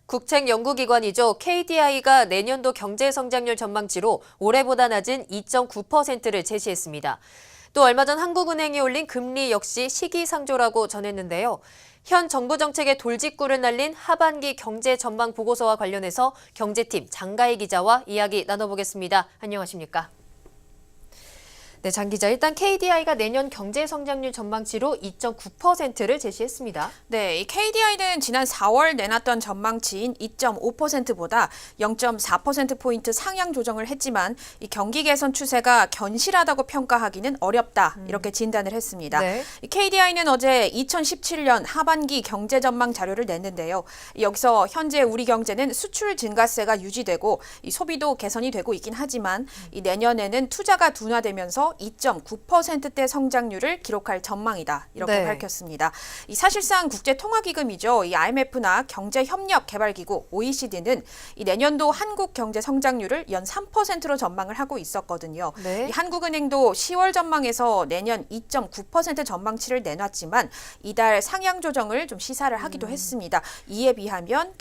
국책 연구기관이죠. KDI가 내년도 경제 성장률 전망치로 올해보다 낮은 2.9%를 제시했습니다. 또 얼마 전 한국은행이 올린 금리 역시 시기상조라고 전했는데요. 현 정부 정책의 돌직구를 날린 하반기 경제 전망 보고서와 관련해서 경제팀 장가희 기자와 이야기 나눠보겠습니다. 안녕하십니까? 네, 장 기자. 일단 KDI가 내년 경제 성장률 전망치로 2.9%를 제시했습니다. 네, 이 KDI는 지난 4월 내놨던 전망치인 2.5%보다 0.4%포인트 상향 조정을 했지만 이 경기 개선 추세가 견실하다고 평가하기는 어렵다, 이렇게 진단을 했습니다. 네. 이 KDI는 어제 2017년 하반기 경제 전망 자료를 냈는데요. 여기서 현재 우리 경제는 수출 증가세가 유지되고 이 소비도 개선이 되고 있긴 하지만 이 내년에는 투자가 둔화되면서 2.9%대 성장률을 기록할 전망이다, 이렇게 밝혔습니다. 이 사실상 국제통화기금이죠. 이 IMF나 경제협력개발기구 OECD는 이 내년도 한국 경제 성장률을 연 3%로 전망을 하고 있었거든요. 네. 이 한국은행도 10월 전망에서 내년 2.9% 전망치를 내놨지만 이달 상향 조정을 좀 시사를 하기도 했습니다. 이에 비하면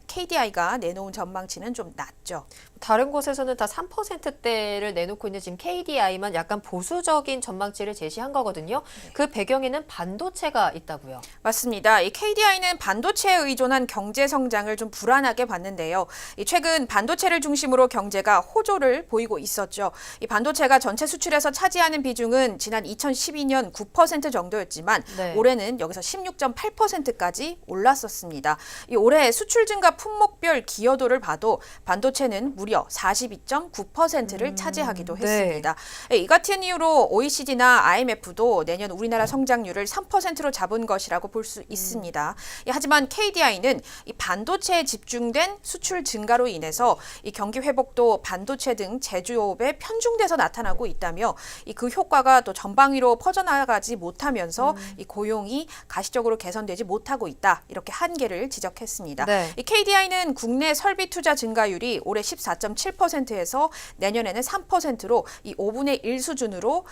KDI가 내놓은 전망치는 좀 낮죠. 다른 곳에서는 다 3%대를 내놓고 있는 지금 KDI만 약간 보수적인 전망치를 제시한 거거든요. 그 배경에는 반도체가 있다고요. 맞습니다. 이 KDI는 반도체에 의존한 경제 성장을 좀 불안하게 봤는데요. 최근 반도체를 중심으로 경제가 호조를 보이고 있었죠. 이 반도체가 전체 수출에서 차지하는 비중은 지난 2012년 9% 정도였지만 네. 올해는 여기서 16.8%까지 올랐었습니다. 이 올해 수출 증가 품목별 기여도를 봐도 반도체는 무려 42.9%를 차지하기도 했습니다. 이 같은 이유로 OECD나 IMF도 내년 우리나라 성장률을 3%로 잡은 것이라고 볼 수 있습니다. 하지만 KDI는 이 반도체에 집중된 수출 증가로 인해서 이 경기 회복도 반도체 등 제조업에 편중돼서 나타나고 있다며 그 효과가 또 전방위로 퍼져나가지 못하면서 이 고용이 가시적으로 개선되지 못하고 있다, 이렇게 한계를 지적했습니다. 네. 이 KDI는 국내 설비 투자 증가율이 올해 14.7%에서 내년에는 3%로 이 5분의 1 수준으로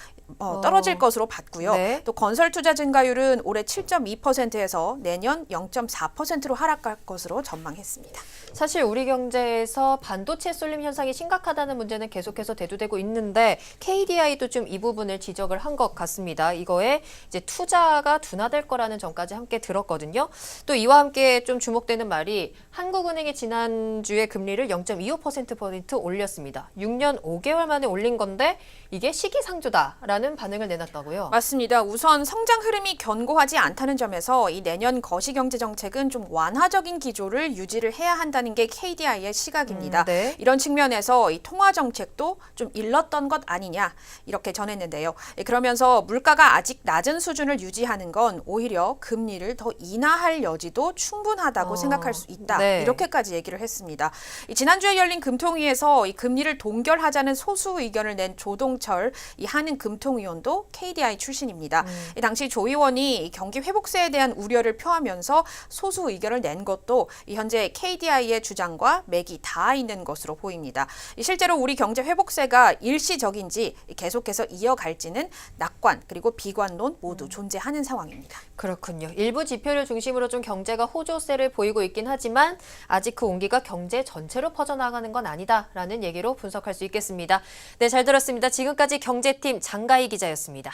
떨어질 것으로 봤고요. 네. 또 건설 투자 증가율은 올해 7.2%에서 내년 0.4%로 하락할 것으로 전망했습니다. 사실 우리 경제에서 반도체 쏠림 현상이 심각하다는 문제는 계속해서 대두되고 있는데 KDI도 좀 이 부분을 지적을 한 것 같습니다. 이거에 이제 투자가 둔화될 거라는 점까지 함께 들었거든요. 또 이와 함께 좀 주목되는 말이 한국은행이 지난주에 금리를 0.25%포인트 올렸습니다. 6년 5개월 만에 올린 건데 이게 시기상조다라는 반응을 내놨다고요. 맞습니다. 우선 성장 흐름이 견고하지 않다는 점에서 이 내년 거시경제 정책은 좀 완화적인 기조를 유지를 해야 한다는 게 KDI의 시각입니다. 네. 이런 측면에서 이 통화 정책도 좀 일렀던 것 아니냐, 이렇게 전했는데요. 그러면서 물가가 아직 낮은 수준을 유지하는 건 오히려 금리를 더 인하할 여지도 충분하다고 생각할 수 있다. 네. 이렇게까지 얘기를 했습니다. 지난주에 열린 금통위에서 이 금리를 동결하자는 소수 의견을 낸 조동철 이 한은 금통위원도 KDI 출신입니다. 당시 조 의원이 경기 회복세에 대한 우려를 표하면서 소수 의견을 낸 것도 현재 KDI의 주장과 맥이 닿아 있는 것으로 보입니다. 실제로 우리 경제 회복세가 일시적인지 계속해서 이어갈지는 낙관 그리고 비관론 모두 존재하는 상황입니다. 그렇군요. 일부 지표를 중심으로 좀 경제가 호조세를 보이고 있긴 하지만 아직 그 온기가 경제 전체로 퍼져나가는 건 아니다라는 얘기로 분석할 수 있겠습니다. 네, 잘 들었습니다. 지금까지 경제팀 장가희 기자였습니다.